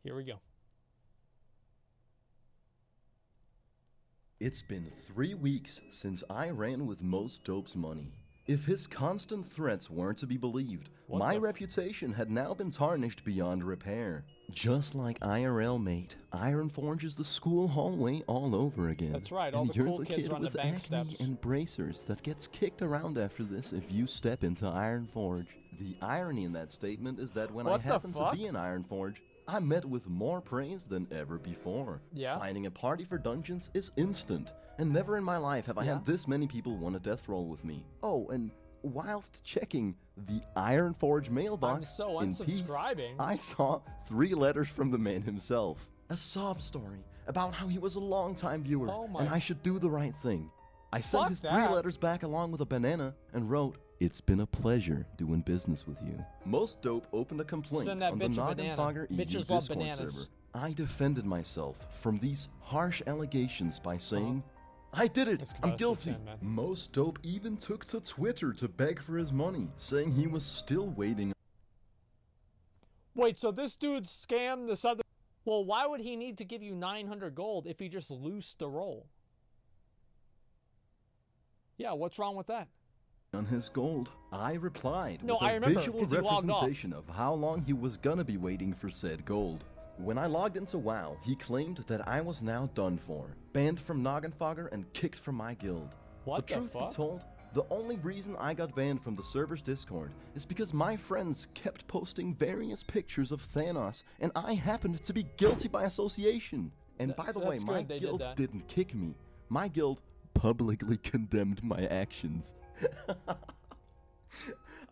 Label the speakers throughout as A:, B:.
A: Here we go.
B: It's been 3 weeks since I ran with Most Dope's money. If his constant threats weren't to be believed, my reputation had now been tarnished beyond repair. Just like IRL, mate, Ironforge is the school hallway all over again.
A: That's right,
B: and
A: all the
B: you're
A: cool
B: the
A: kids
B: kid
A: are on the
B: with
A: bank
B: acne
A: steps.
B: and bracers that gets kicked around after this if you step into Ironforge. The irony in that statement is that when I happen to be in Ironforge, I met with more praise than ever before.
A: Yeah.
B: Finding a party for dungeons is instant, and never in my life have I had this many people want a death roll with me. Oh, and whilst checking the Ironforge mailbox in peace, I saw 3 letters from the man himself. A sob story about how he was a longtime viewer and I should do the right thing. I sent his 3 letters back along with a banana and wrote, "It's been a pleasure doing business with you." Most Dope opened a complaint on the Noggenfogger EV Discord server. I defended myself from these harsh allegations by saying, "I did it! I'm guilty!" Most Dope even took to Twitter to beg for his money, saying he was still waiting.
A: Wait, so this dude scammed this other... Well, why would he need to give you 900 gold if he just loosed the roll? Yeah, what's wrong with that?
B: On his gold, I replied with
A: I
B: a
A: remember,
B: visual
A: 'cause he logged off.
B: representation of how long he was gonna be waiting for said gold. When I logged into WoW, he claimed that I was now done for, banned from Noggenfogger and kicked from my guild.
A: What
B: the
A: the
B: truth
A: fuck?
B: be told, the only reason I got banned from the server's Discord is because my friends kept posting various pictures of Thanos, and I happened to be guilty by association. And by the way, my guild didn't kick me. My guild publicly condemned my actions.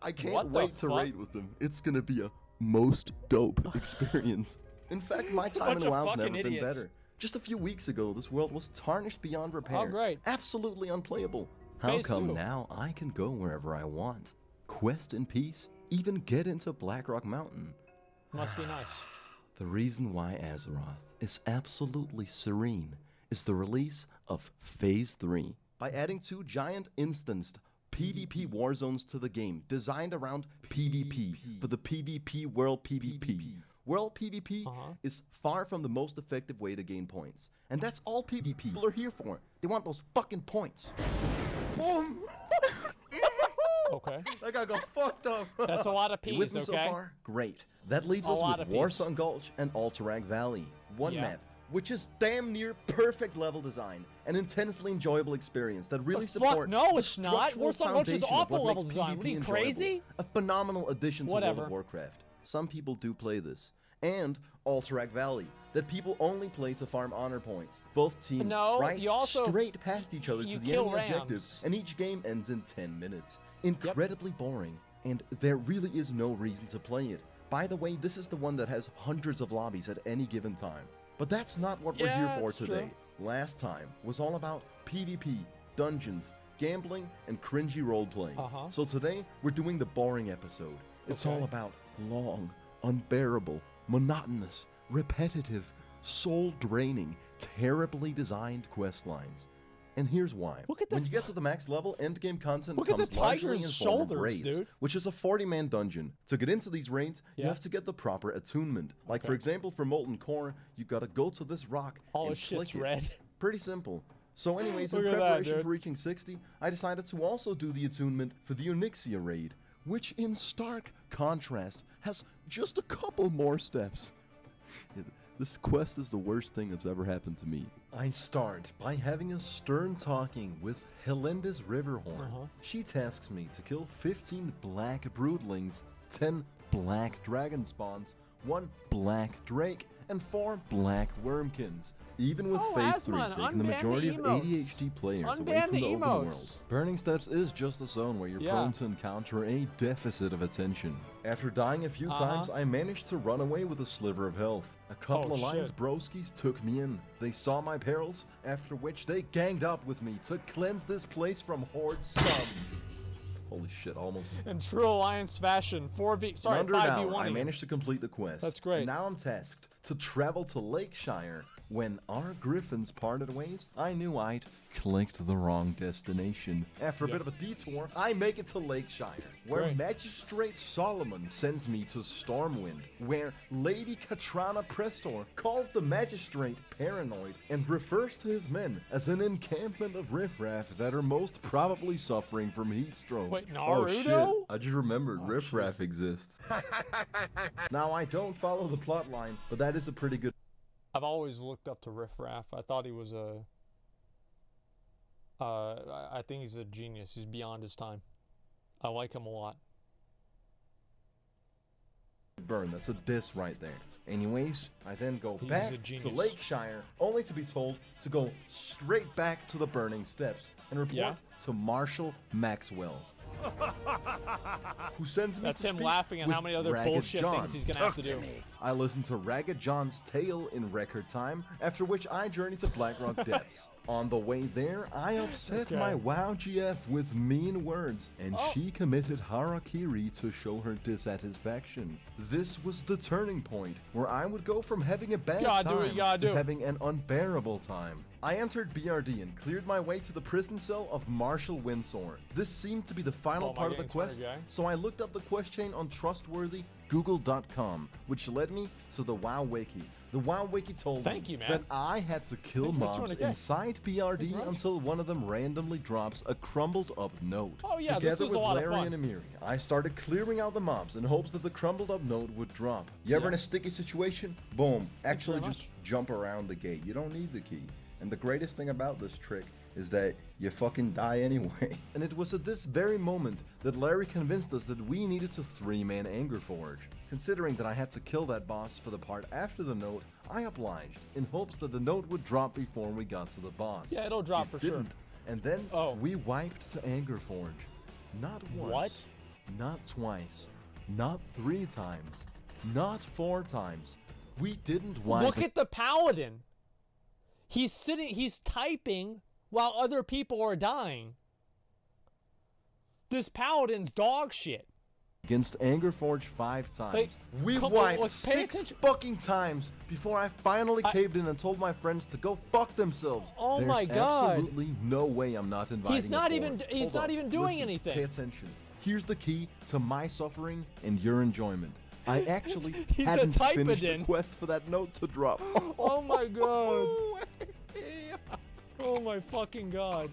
B: I can't wait to raid with them. It's gonna be a most dope experience. In fact, my time in WoW's never been better. Just a few weeks ago, this world was tarnished beyond repair.
A: Oh, great.
B: Absolutely unplayable. How come now I can go wherever I want? Quest in peace, even get into Blackrock Mountain.
A: Must be nice.
B: The reason why Azeroth is absolutely serene is the release of Phase 3. By adding 2 giant instanced PvP war zones to the game, designed around PvP for the PvP World PvP. World PvP is far from the most effective way to gain points. And that's all PvP people are here for. They want those fucking points. Boom!
A: Okay.
B: That guy got fucked up.
A: That's a lot of P's,
B: with me so far? Great. That leaves us with Warsong Gulch and Alterac Valley. One map, which is damn near perfect level design, an intensely enjoyable experience that really supports
A: No, it's not.
B: Warsong
A: Gulch is
B: foundation of
A: awful
B: what
A: level
B: makes
A: design. What are you,
B: PvP
A: crazy?
B: enjoyable. A phenomenal addition to World of Warcraft. Some people do play this. And Alterac Valley, that people only play to farm honor points. Both teams straight past each other to the enemy objective, and each game ends in 10 minutes. Incredibly boring, and there really is no reason to play it. By the way, this is the one that has hundreds of lobbies at any given time. But that's not what we're here for today. Last time was all about PvP, dungeons, gambling, and cringy roleplay. So today, we're doing the boring episode. It's all about long, unbearable, monotonous, repetitive, soul-draining, terribly designed quest lines. And here's why. When you get to the max level, endgame content comes largely in form of raids, which is a 40-man dungeon. To get into these raids, you have to get the proper attunement. Like, for example, for Molten Core, you gotta go to this rock and click it.
A: Red.
B: Pretty simple. So anyways, in preparation for reaching 60, I decided to also do the attunement for the Onyxia raid, which in stark contrast has just a couple more steps. This quest is the worst thing that's ever happened to me. I start by having a stern talking with Helenda's Riverhorn. She tasks me to kill 15 black broodlings, 10 black dragon spawns, 1 black drake, and 4 black wormkins. Even with Phase 3 taking the majority of ADHD players away from the open world, Burning Steps is just a zone where you're prone to encounter a deficit of attention. After dying a few times, I managed to run away with a sliver of health. A couple of Alliance broskies took me in. They saw my perils, after which they ganged up with me to cleanse this place from Horde scum. Holy shit, almost.
A: In true Alliance fashion, 5v1.
B: In under an hour, I managed to complete the quest.
A: That's great.
B: Now I'm tasked to travel to Lakeshire. When our griffins parted ways, I knew I'd clicked the wrong destination. After a bit of a detour, I make it to Lakeshire, where Magistrate Solomon sends me to Stormwind, where Lady Katrana Prestor calls the magistrate paranoid and refers to his men as an encampment of riffraff that are most probably suffering from heat stroke.
A: Wait, Naruto?
B: Oh shit, I just remembered riffraff exists. Now, I don't follow the plot line, but that is a pretty good...
A: I've always looked up to Riff Raff. I thought he was a... I think he's a genius. He's beyond his time. I like him a lot.
B: Burn, that's a diss right there. Anyways, I then go back to Lakeshire, only to be told to go straight back to the Burning Steps and report to Marshal Maxwell. Who sends me
A: That's
B: to
A: him
B: speak
A: laughing at how many other
B: Ragged
A: bullshit
B: John.
A: things he's gonna have to do.
B: I listen to Ragged John's tale in record time, after which I journey to Blackrock Depths. On the way there, I upset my WoW GF with mean words, and she committed harakiri to show her dissatisfaction. This was the turning point, where I would go from having a bad time to having an unbearable time. I entered BRD and cleared my way to the prison cell of Marshal Windsor. This seemed to be the final part of the quest, so I looked up the quest chain on trustworthy Google.com, which led me to the WoW Wiki. The WoW Wiki told me that I had to kill mobs inside BRD until one of them randomly drops a crumbled up note.
A: Oh yeah,
B: Together
A: this was
B: with
A: a lot
B: Larry
A: of fun.
B: and Amiri, I started clearing out the mobs in hopes that the crumbled up note would drop. You ever in a sticky situation? Boom. Actually just jump around the gate. You don't need the key. And the greatest thing about this trick is that you fucking die anyway. And it was at this very moment that Larry convinced us that we needed to 3-man Anger Forge. Considering that I had to kill that boss for the part after the note, I obliged, in hopes that the note would drop before we got to the boss.
A: Yeah, it'll drop for sure.
B: And then we wiped to Anger Forge. Not once, not twice, not 3 times, not 4 times. We didn't wipe.
A: Look at the paladin. He's sitting, he's typing while other people are dying. This paladin's dog shit.
B: Against Anger Forge 5 times. We wiped 6 fucking times before I finally caved in and told my friends to go fuck themselves.
A: Oh my god.
B: There's absolutely no way I'm not inviting
A: He's not even doing anything.
B: Pay attention. Here's the key to my suffering and your enjoyment. I actually hadn't finished the quest for that note to drop.
A: Oh my god. Oh my fucking god.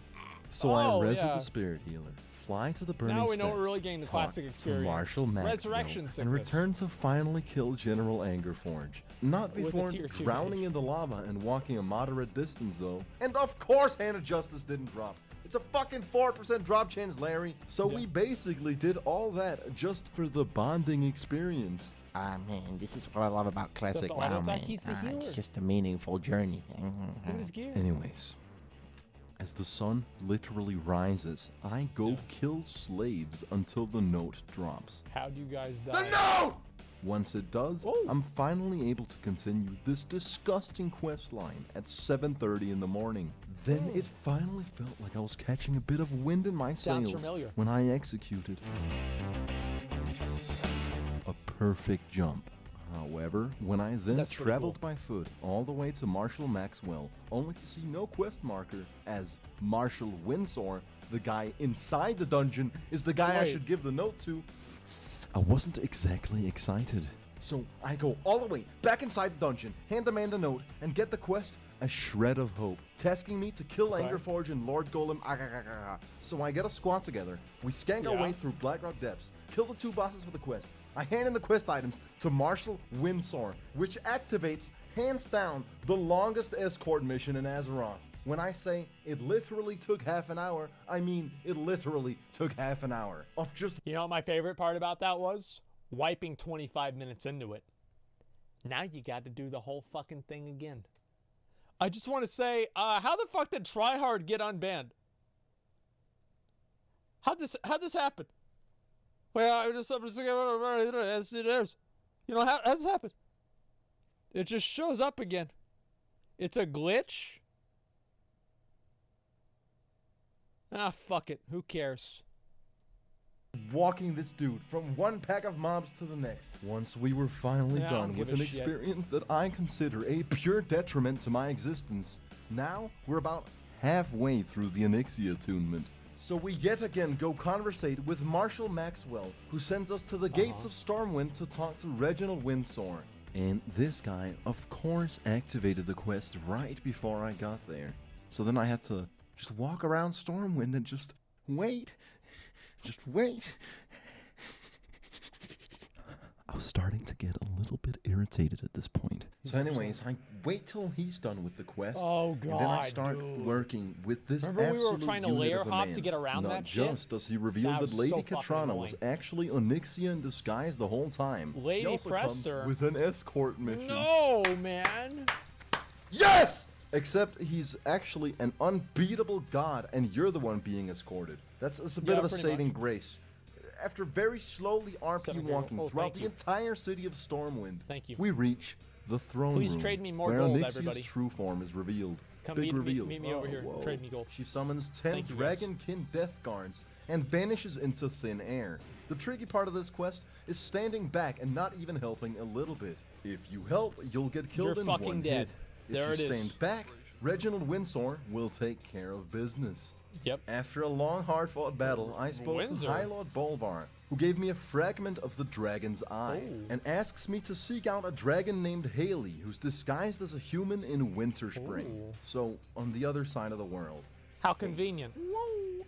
B: So I resurrected the spirit healer, fly to the Burning Steps,
A: now we know we're really getting the classic experience.
B: Marshal Maxwell, and return to finally kill General Angerforge. Not before drowning in the lava and walking a moderate distance though. And of course Hand of Justice didn't drop. It's a fucking 4% drop chance, Larry. So we basically did all that just for the bonding experience.
C: Ah, man, this is what I love about classic WoW, man. It's just a meaningful journey.
B: Anyways, as the sun literally rises, I go kill slaves until the note drops.
A: How do you guys die?
B: The note! Once it does, I'm finally able to continue this disgusting quest line at 7:30 in the morning. Then it finally felt like I was catching a bit of wind in my sails when I executed a perfect jump. However, when I then traveled by foot all the way to Marshal Maxwell, only to see no quest marker, as Marshal Windsor, the guy inside the dungeon, is the guy I should give the note to, I wasn't exactly excited. So I go all the way back inside the dungeon, hand the man the note, and get the quest, A Shred of Hope, tasking me to kill Angerforge and Lord Golem. So I get a squad together, we skank our way through Blackrock Depths, kill the 2 bosses for the quest. I hand in the quest items to Marshal Windsor, which activates, hands down, the longest escort mission in Azeroth. When I say it literally took half an hour, I mean it literally took half an hour of just...
A: You know what my favorite part about that was? Wiping 25 minutes into it. Now you got to do the whole fucking thing again. I just want to say, how the fuck did Tryhard get unbanned? How'd this happen? Well, I'm just as it is. You know, how does this happen? It just shows up again. It's a glitch. Ah, fuck it. Who cares?
B: walking this dude from one pack of mobs to the next. Once we were finally done with an experience that I consider a pure detriment to my existence, now we're about halfway through the Onyxia attunement. So we yet again go conversate with Marshal Maxwell, who sends us to the gates of Stormwind to talk to Reginald Windsor. And this guy, of course, activated the quest right before I got there. So then I had to just walk around Stormwind and just wait. Just wait. I was starting to get a little bit irritated at this point. So anyways, I wait till he's done with the quest.
A: Oh, God,
B: and then I start working with this
A: Remember
B: absolute
A: we were trying to layer hop to get around
B: Not
A: that shit?
B: just does he reveal that Lady Katrana was actually Onyxia in disguise the whole time.
A: Lady
B: he also comes with an escort mission.
A: No, man.
B: Yes! Except he's actually an unbeatable god, and you're the one being escorted. That's a bit of a saving grace. After very slowly RP walking throughout the entire city of Stormwind, we reach the throne room,
A: trade me more
B: where
A: gold,
B: Onyxia's
A: everybody.
B: True form is revealed.
A: Come
B: Big reveal.
A: Meet me over here.
B: Whoa.
A: Trade me gold.
B: She summons 10 Dragonkin Death Guards and vanishes into thin air. The tricky part of this quest is standing back and not even helping a little bit. If you help, you'll get killed in one hit. If you stand back, Reginald Windsor will take care of business.
A: Yep.
B: After a long, hard-fought battle, I spoke to High Lord Bolvar, who gave me a fragment of the dragon's eye, and asks me to seek out a dragon named Haley, who's disguised as a human in Winterspring. So, on the other side of the world.
A: How convenient.
B: Whoa!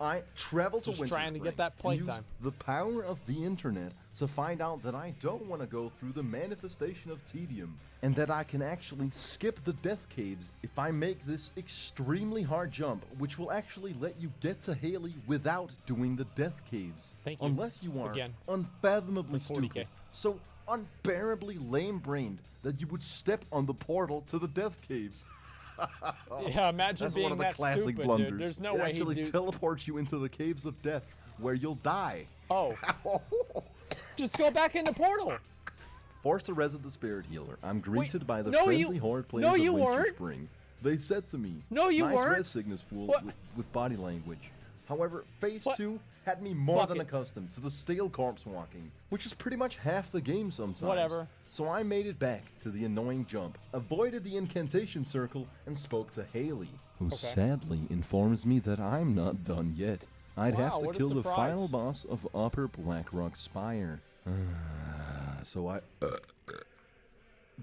B: I travel to Winterspring,
A: trying to get that playtime.
B: The power of the internet to find out that I don't want to go through the manifestation of tedium, and that I can actually skip the death caves if I make this extremely hard jump, which will actually let you get to Haley without doing the death caves.
A: Thank you.
B: Unless you are unfathomably stupid, so unbearably lame-brained that you would step on the portal to the death caves.
A: Yeah, imagine
B: That's
A: being
B: one of the
A: that
B: classic
A: stupid,
B: blunders.
A: dude. There's no
B: it
A: way
B: actually teleports you into the caves of death, where you'll die.
A: Oh. Just go back in the portal.
B: Forced to reset the spirit healer, I'm greeted by the friendly horde players of Winterspring. They said to me,
A: nice
B: res signals, fool, with body language. However, Phase 2 had me more than accustomed to the stale corpse walking, which is pretty much half the game sometimes.
A: Whatever.
B: So I made it back to the annoying jump, avoided the incantation circle, and spoke to Haley, who sadly informs me that I'm not done yet. I'd have to kill the final boss of Upper Blackrock Spire. So I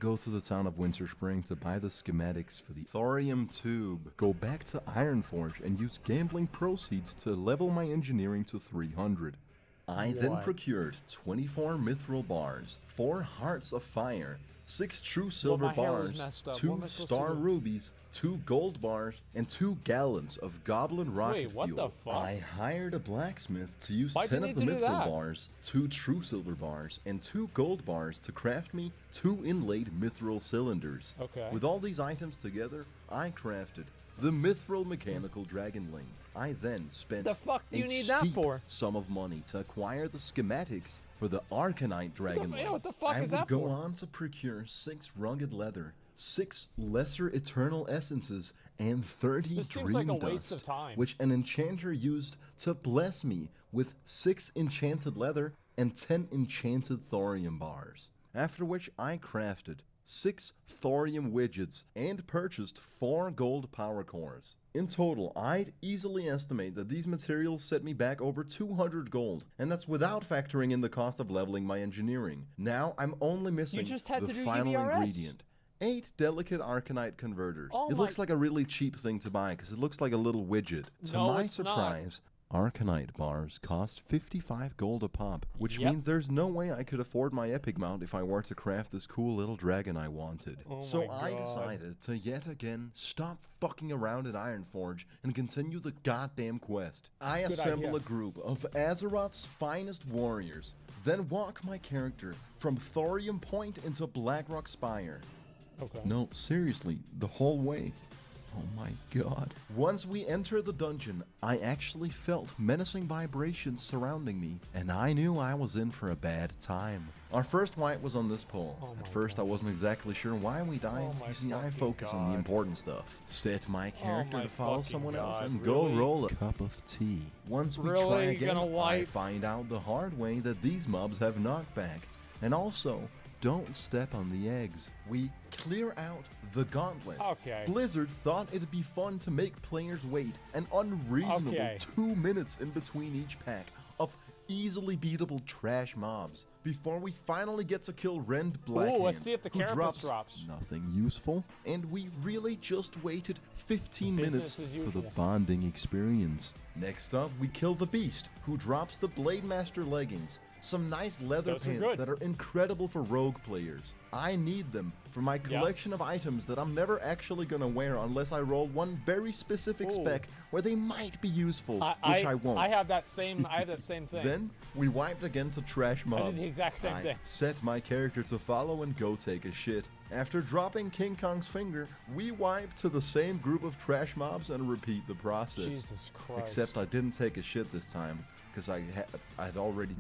B: go to the town of Winterspring to buy the schematics for the thorium tube, go back to Ironforge and use gambling proceeds to level my engineering to 300. I then procured 24 mithril bars, 4 hearts of fire, 6 true silver bars, 2 star rubies, 2 gold bars, and 2 gallons of goblin rocket fuel.
A: What the fuck?
B: I hired a blacksmith to use 10 of the mithril bars, 2 true silver bars, and 2 gold bars to craft me 2 inlaid mithril cylinders. With all these items together, I crafted the mithril mechanical dragonling. I then spent a sum of money to acquire the schematics for the Arcanite dragonling.
A: What the fuck is that
B: for? I would go on to procure 6 rugged leather, 6 lesser eternal essences, and 30 dream dust, which an enchanter used to bless me with 6 enchanted leather and 10 enchanted thorium bars. After which I crafted 6 thorium widgets and purchased 4 gold power cores. In total, I'd easily estimate that these materials set me back over 200 gold, and that's without factoring in the cost of leveling my engineering. Now I'm only missing the final ingredient. 8 delicate Arcanite converters. It looks like a really cheap thing to buy because it looks like a little widget. To my surprise, Arcanite bars cost 55 gold a pop, which means there's no way I could afford my epic mount if I were to craft this cool little dragon I wanted. So I decided to yet again stop fucking around at Ironforge and continue the goddamn quest. I assemble a group of Azeroth's finest warriors, then walk my character from Thorium Point into Blackrock Spire. No, seriously, the whole way. Oh my god. Once we enter the dungeon, I actually felt menacing vibrations surrounding me, and I knew I was in for a bad time. Our first wipe was on this pole. At first, I wasn't exactly sure why we died. You see, I focus on the important stuff. Set my character to follow someone else and go roll a cup of tea. Once we try again, I find out the hard way that these mobs have knockback. And also, don't step on the eggs. We clear out the gauntlet. Blizzard thought it'd be fun to make players wait an unreasonable 2 minutes in between each pack of easily beatable trash mobs before we finally get to kill Rend Blackhand,
A: let's see if the carapace drops.
B: Nothing useful, and we really just waited 15 minutes for the bonding experience. Next up, we kill the Beast, who drops the Blademaster leggings. Some nice leather pants that are incredible for rogue players. I need them for my collection of items that I'm never actually going to wear unless I roll one very specific spec where they might be useful, which I won't.
A: I have that same thing.
B: Then we wiped against a trash mob.
A: I did the exact same thing.
B: Set my character to follow and go take a shit. After dropping King Kong's finger, we wipe to the same group of trash mobs and repeat the process.
A: Jesus Christ.
B: Except I didn't take a shit this time, because I'd already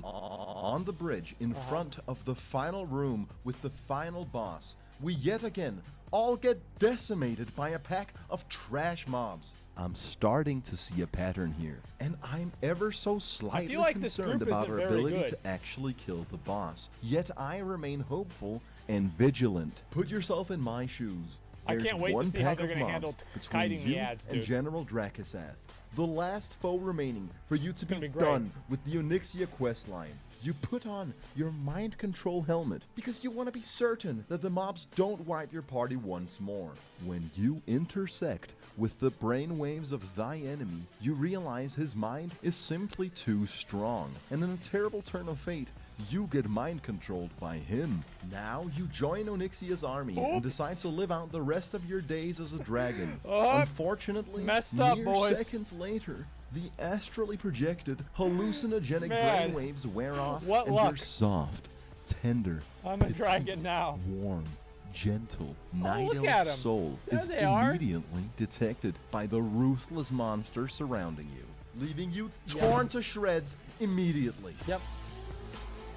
B: on the bridge in front of the final room with the final boss. We yet again all get decimated by a pack of trash mobs. I'm starting to see a pattern here, and I'm ever so slightly concerned about our ability to actually kill the boss. Yet I remain hopeful and vigilant. Put yourself in my shoes.
A: I can't wait to see how they're going to handle kiting the ads, dude.
B: And General Dracasath, the last foe remaining for you to be done with the Onyxia questline. You put on your mind control helmet because you want to be certain that the mobs don't wipe your party once more. When you intersect with the brainwaves of thy enemy, you realize his mind is simply too strong, and in a terrible turn of fate, you get mind controlled by him. Now you join Onyxia's army and decide to live out the rest of your days as a dragon. Unfortunately, mere seconds later, the astrally projected hallucinogenic brainwaves wear off, and your soft, tender,
A: I'm a dragon now.
B: Warm, gentle, night-elf soul is immediately detected by the ruthless monster surrounding you, leaving you torn to shreds immediately.
A: Yep.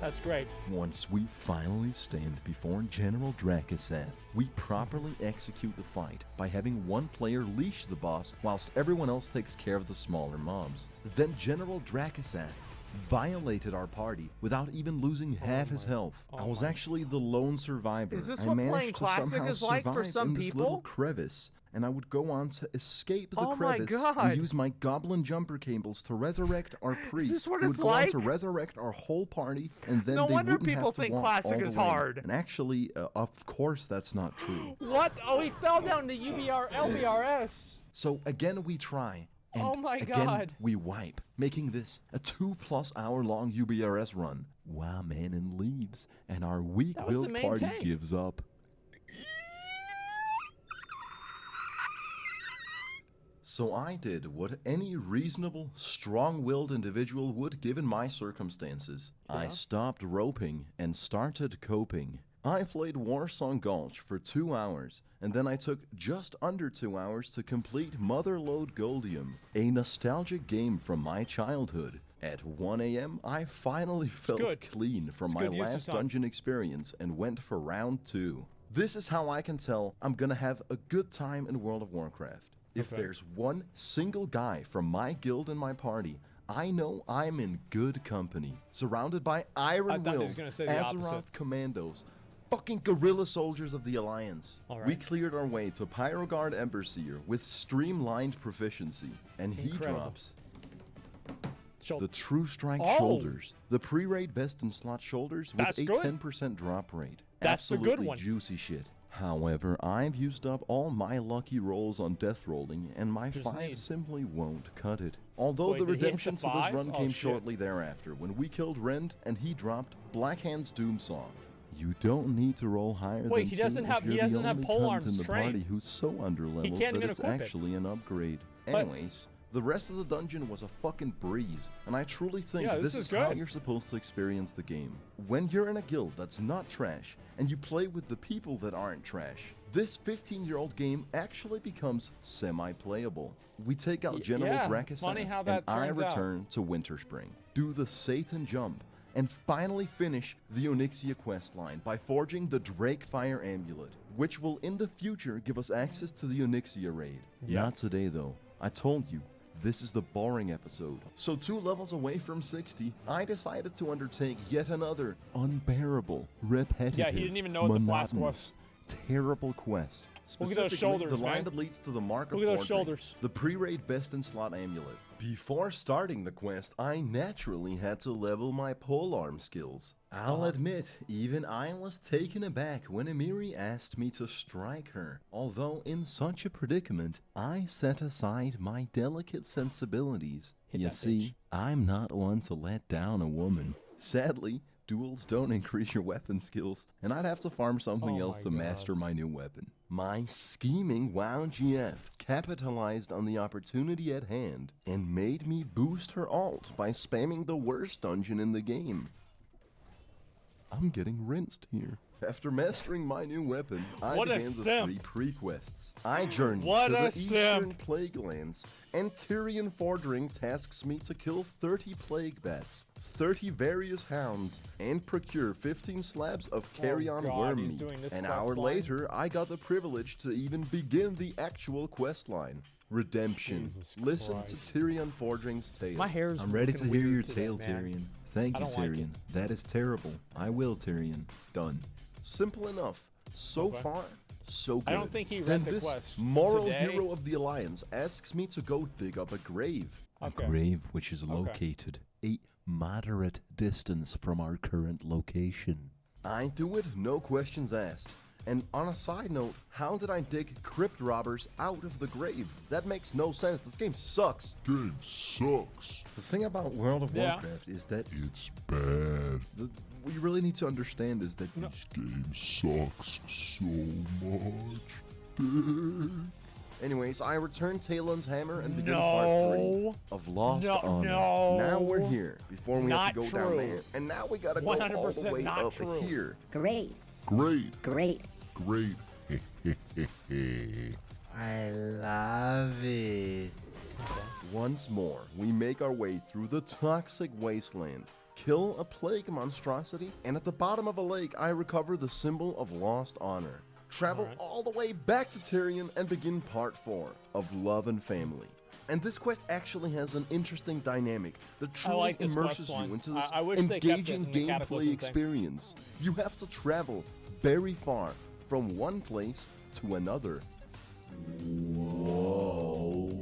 A: That's great.
B: Once we finally stand before General Dracasath, we properly execute the fight by having one player leash the boss whilst everyone else takes care of the smaller mobs. Then General Dracasath violated our party without even losing half his health. I was actually the lone survivor.
A: Is this what playing Classic is like for some people?
B: This little crevice, and I would go on to escape the crevice and use my goblin jumper cables to resurrect our priest.
A: Is this what
B: who
A: it's
B: would go
A: like?
B: on to resurrect our whole party, and then
A: no
B: they
A: wonder
B: wouldn't
A: people
B: have to
A: think
B: walk
A: Classic
B: all
A: is
B: the way.
A: hard.
B: And actually, of course, that's not true.
A: What? Oh, he fell down to LBRS.
B: So again, we try. And
A: oh my
B: again,
A: God.
B: we wipe, making this a 2+ hour long UBRS run. Wow, Manon leaves, and our weak-willed party gives up. So I did what any reasonable, strong-willed individual would given my circumstances. I stopped roping and started coping. I played Warsong Gulch for 2 hours, and then I took just under 2 hours to complete Motherlode Goldium, a nostalgic game from my childhood. At 1 a.m., I finally felt clean from my last dungeon experience and went for round 2. This is how I can tell I'm gonna have a good time in World of Warcraft. If there's one single guy from my guild in my party, I know I'm in good company. Surrounded by iron-willed Azeroth commandos, fucking guerrilla soldiers of the Alliance. We cleared our way to Pyrogard Emberseer with streamlined proficiency, and he drops the True Strike Shoulders, the pre-raid best in slot shoulders with a 10% drop rate.
A: That's the good one.
B: Juicy shit. However, I've used up all my lucky rolls on death rolling, and my 5 simply won't cut it. Although the redemption to this run came shortly thereafter, when we killed Rend and he dropped Blackhand's Doomsong. You don't need to roll higher than 2
A: he doesn't have
B: polearms
A: trained.
B: Who's so underleveled that it's actually an upgrade. Anyways, The rest of the dungeon was a fucking breeze, and I truly think this is how you're supposed to experience the game. When you're in a guild that's not trash, and you play with the people that aren't trash, this 15-year-old game actually becomes semi-playable. We take out General Drakaseth, and I return to Winterspring, do the Satan jump, and finally finish the Onyxia questline by forging the Drakefire Amulet, which will in the future give us access to the Onyxia raid. Not today though. I told you, this is the boring episode. So 2 levels away from 60, I decided to undertake yet another unbearable, repetitive,
A: he didn't even know what the flask was.
B: Terrible quest.
A: Look at those shoulders,
B: the line that leads to the Mark of Forgery, the pre-raid best in slot amulet. Before starting the quest, I naturally had to level my polearm skills. I'll admit, even I was taken aback when Emiri asked me to strike her. Although in such a predicament, I set aside my delicate sensibilities. You see, I'm not one to let down a woman. Sadly, duels don't increase your weapon skills, and I'd have to farm something else to master my new weapon. My scheming WoW GF capitalized on the opportunity at hand and made me boost her ult by spamming the worst dungeon in the game. I'm getting rinsed here. After mastering my new weapon, I began the 3 pre-quests. I journeyed to the Eastern Plague Lands, and Tyrion Fordring tasks me to kill 30 plague bats, 30 various hounds, and procure 15 slabs of carrion worm meat. An hour later, I got the privilege to even begin the actual quest line. Redemption. Listen to Tyrion Fordring's tale.
C: I'm ready to hear your tale, Tyrion. Thank you, Tyrion. That is terrible. I will, Tyrion. Done.
B: Simple enough. So far, so good.
A: I don't think he read the quest.
B: Moral hero of the Alliance asks me to go dig up a grave.
C: A grave which is located a moderate distance from our current location.
B: I do it, no questions asked. And on a side note, how did I dig crypt robbers out of the grave? That makes no sense. This game sucks.
D: Game sucks.
B: The thing about World of Warcraft is that
D: it's bad.
B: What you really need to understand is that
D: this game sucks so much.
B: Anyways, I return Talon's hammer and begin part 3 of Lost Honor. Now we're here before we have to go down there. And now we gotta go all the way up here.
E: Great.
C: I love it.
B: Once more, we make our way through the toxic wasteland, kill a plague monstrosity, and at the bottom of a lake, I recover the symbol of lost honor. Travel all the way back to Tyrion and begin part 4 of Love and Family. And this quest actually has an interesting dynamic that truly immerses you into this engaging gameplay experience. You have to travel very far from one place to another. Whoa.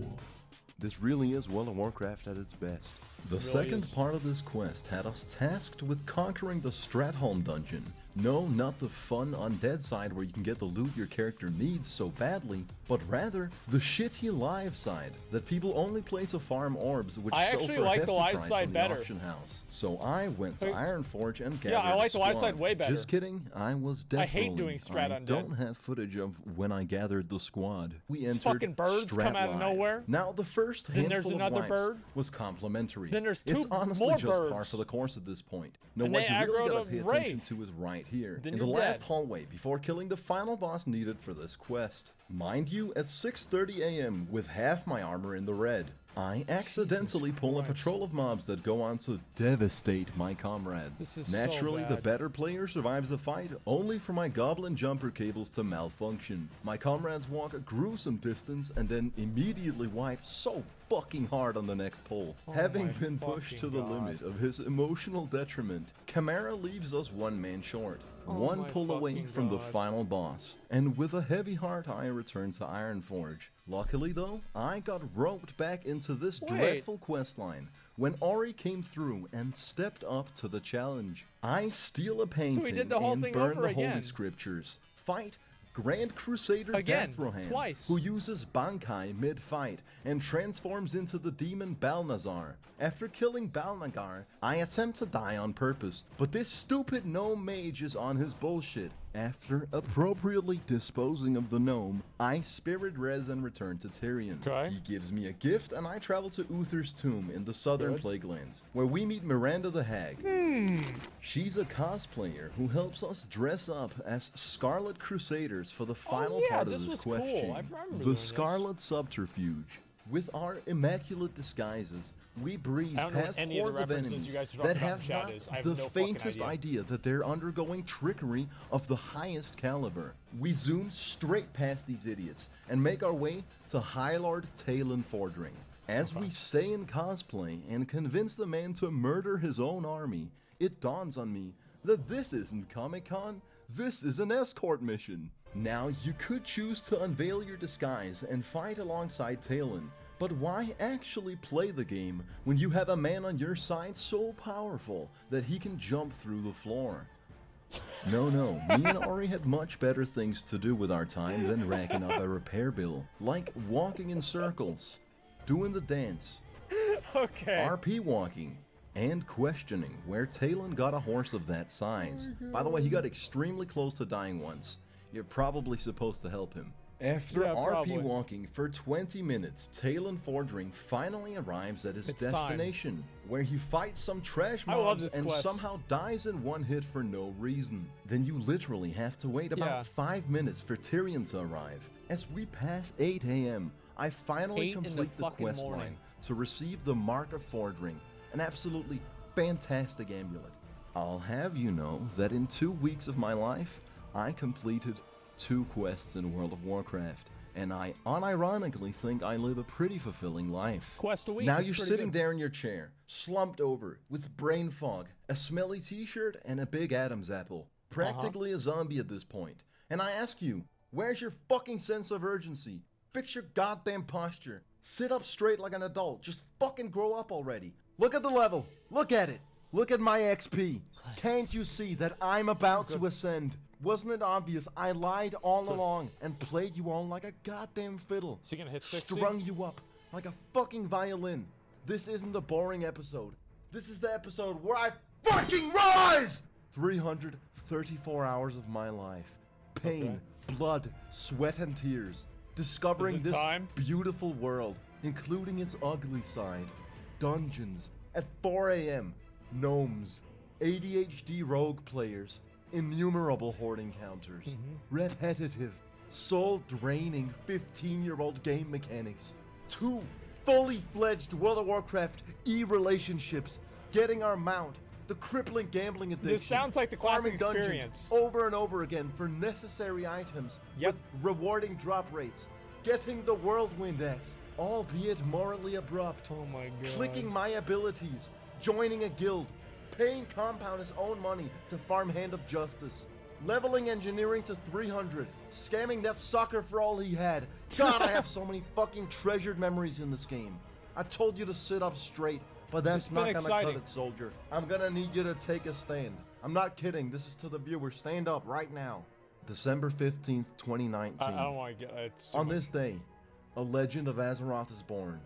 B: This really is World of Warcraft at its best. The second part of this quest had us tasked with conquering the Stratholme dungeon. No, not the fun undead side where you can get the loot your character needs so badly, but rather the shitty live side that people only play to farm orbs, which sell for a hefty price on the auction house. So I went to Ironforge and gathered
A: I like the live side way better.
B: Just kidding, I was definitely.
A: I hate doing strat undead.
B: I don't have footage of when I gathered the squad. We entered
A: fucking birds
B: strat
A: come out of nowhere.
B: Now the first handful of wipes was complimentary.
A: Then there's
B: it's honestly
A: more
B: just
A: birds.
B: par for the course at this point. Now what you really gotta pay attention to is right here, in the last hallway before killing the final boss needed for this quest. Mind you, at 6:30 AM with half my armor in the red, I accidentally pull a patrol of mobs that go on to devastate my comrades. Naturally, the better player survives the fight, only for my goblin jumper cables to malfunction. My comrades walk a gruesome distance and then immediately wipe so fucking hard on the next pull. Having been pushed to the limit of his emotional detriment, Chimera leaves us one man short. One pull away from the final boss. And with a heavy heart, I return to Ironforge. Luckily though, I got roped back into this dreadful questline when Ori came through and stepped up to the challenge. I steal a painting and burn the holy scriptures. Fight Grand Crusader Dathrohan, who uses Bankai mid-fight and transforms into the demon Balnazar. After killing Balnagar, I attempt to die on purpose, but this stupid gnome mage is on his bullshit After appropriately disposing of the gnome, I spirit res and return to Tyrion.
A: Okay.
B: He gives me a gift and I travel to Uther's tomb in the southern Plaguelands, where we meet Miranda the Hag. She's a cosplayer who helps us dress up as Scarlet Crusaders for the final part of this quest chain, the Scarlet Subterfuge. With our immaculate disguises, we breeze past hordes of enemies that have not the faintest idea that they're undergoing trickery of the highest caliber. We zoom straight past these idiots and make our way to High Lord Talon Fordring. As we stay in cosplay and convince the man to murder his own army, it dawns on me that this isn't Comic-Con, this is an escort mission. Now, you could choose to unveil your disguise and fight alongside Talon, but why actually play the game when you have a man on your side so powerful that he can jump through the floor? No, me and Ori had much better things to do with our time than racking up a repair bill, like walking in circles, doing the dance, RP walking, and questioning where Talon got a horse of that size. By the way, he got extremely close to dying once. You're probably supposed to help him. After RP walking for 20 minutes, Talon Fordring finally arrives at his destination, where he fights some trash mobs and somehow dies in one hit for no reason. Then you literally have to wait about 5 minutes for Tyrion to arrive. As we pass 8 AM, I finally complete the quest line to receive the Mark of Fordring, an absolutely fantastic amulet. I'll have you know that in 2 weeks of my life, I completed 2 quests in World of Warcraft, and I unironically think I live a pretty fulfilling life.
A: Quest a week.
B: Now you're sitting there in your chair, slumped over, with brain fog, a smelly t-shirt, and a big Adam's apple. Practically a zombie at this point. And I ask you, where's your fucking sense of urgency? Fix your goddamn posture. Sit up straight like an adult. Just fucking grow up already. Look at the level. Look at it. Look at my XP. Can't you see that I'm about to ascend? Wasn't it obvious I lied all along and played you all like a goddamn fiddle?
A: So you're gonna hit 60?
B: Strung you up like a fucking violin. This isn't the boring episode. This is the episode where I fucking rise! 334 hours of my life. Pain, blood, sweat, and tears. Discovering this beautiful world, including its ugly side. Dungeons at 4 AM. Gnomes. ADHD rogue players. Innumerable horde encounters, repetitive, soul-draining 15-year-old game mechanics, 2 fully-fledged World of Warcraft e-relationships, getting our mount, the crippling gambling addiction.
A: This sounds like the classic experience.
B: Over and over again for necessary items with rewarding drop rates, getting the Whirlwind Axe, albeit morally abrupt.
A: Oh my god.
B: Clicking my abilities, joining a guild, paying Compound his own money to farm Hand of Justice, leveling engineering to 300, scamming that sucker for all he had. God, I have so many fucking treasured memories in this game. I told you to sit up straight, but that's not gonna cut it, soldier. I'm gonna need you to take a stand. I'm not kidding, this is to the viewer. Stand up right now. December 15th, 2019.
A: I don't want to get it.
B: On this day, a legend of Azeroth is born.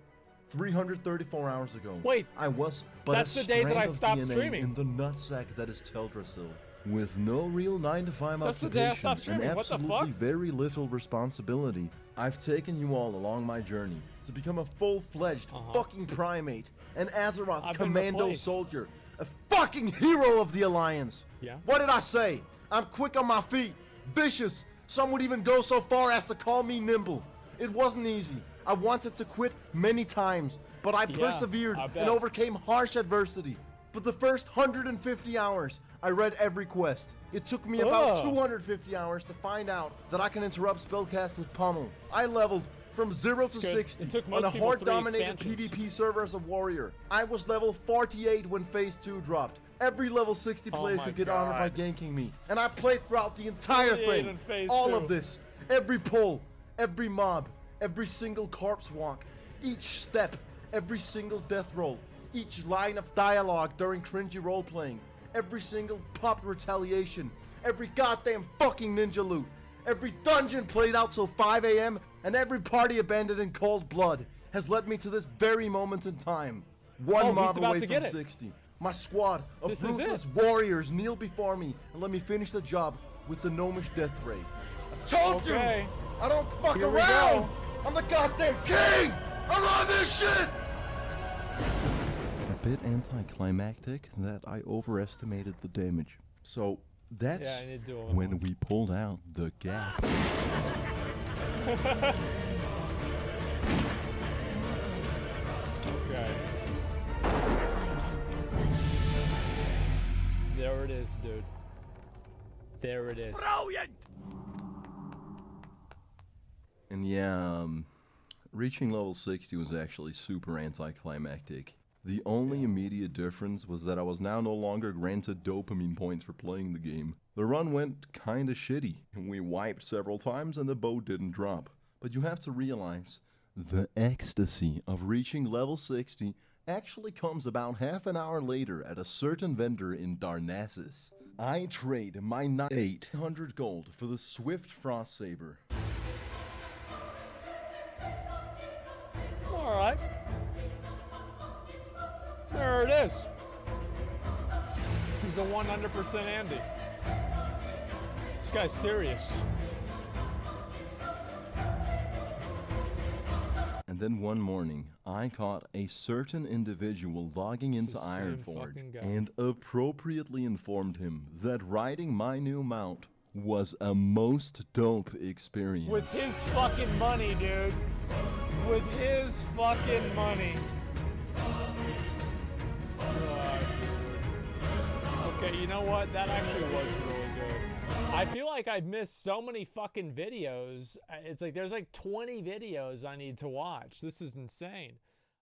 B: 334 hours ago.
A: Wait,
B: I was but
A: that's the day that I stopped streaming.
B: In the nutsack that is Teldrassil. With no real 9-to-5
A: that's the day I stopped
B: occupation
A: streaming.
B: and
A: What the
B: absolutely
A: fuck?
B: very little responsibility, I've taken you all along my journey to become a full-fledged fucking primate, an Azeroth commando soldier, a fucking hero of the Alliance.
A: Yeah.
B: What did I say? I'm quick on my feet, vicious. Some would even go so far as to call me nimble. It wasn't easy. I wanted to quit many times, but I persevered and overcame harsh adversity. For the first 150 hours, I read every quest. It took me about 250 hours to find out that I can interrupt spellcast with Pummel. I leveled from 0 to 60 on a horde-dominated PvP server as a warrior. I was level 48 when Phase 2 dropped. Every level 60 player could get honored by ganking me. And I played throughout the entire thing. All of this. Every pull, every mob, every single corpse walk, each step, every single death roll, each line of dialogue during cringy role-playing, every single pop retaliation, every goddamn fucking ninja loot, every dungeon played out till 5 AM, and every party abandoned in cold blood has led me to this very moment in time. One mob away from 60. My squad of ruthless warriors kneel before me and let me finish the job with the gnomish death ray. I told you! I don't fuck
A: Here
B: around! I'm the goddamn king! I run this shit!
C: A bit anticlimactic that I overestimated the damage. So that's when we pulled out the gap.
A: Okay. There it is, dude. There it is.
B: Brilliant! And yeah, reaching level 60 was actually super anticlimactic. The only immediate difference was that I was now no longer granted dopamine points for playing the game. The run went kinda shitty, and we wiped several times and the bow didn't drop. But you have to realize, the ecstasy of reaching level 60 actually comes about half an hour later at a certain vendor in Darnassus. I trade my 800 gold for the Swift Frost Saber.
A: Alright. There it is. He's a 100% Andy. This guy's serious.
B: And then one morning, I caught a certain individual logging into Ironforge and appropriately informed him that riding my new mount was a most dope experience.
A: With his fucking money, dude. With his fucking money. Okay, you know what? That actually was really good. I feel like I've missed so many fucking videos. It's like there's like 20 videos I need to watch. This is insane.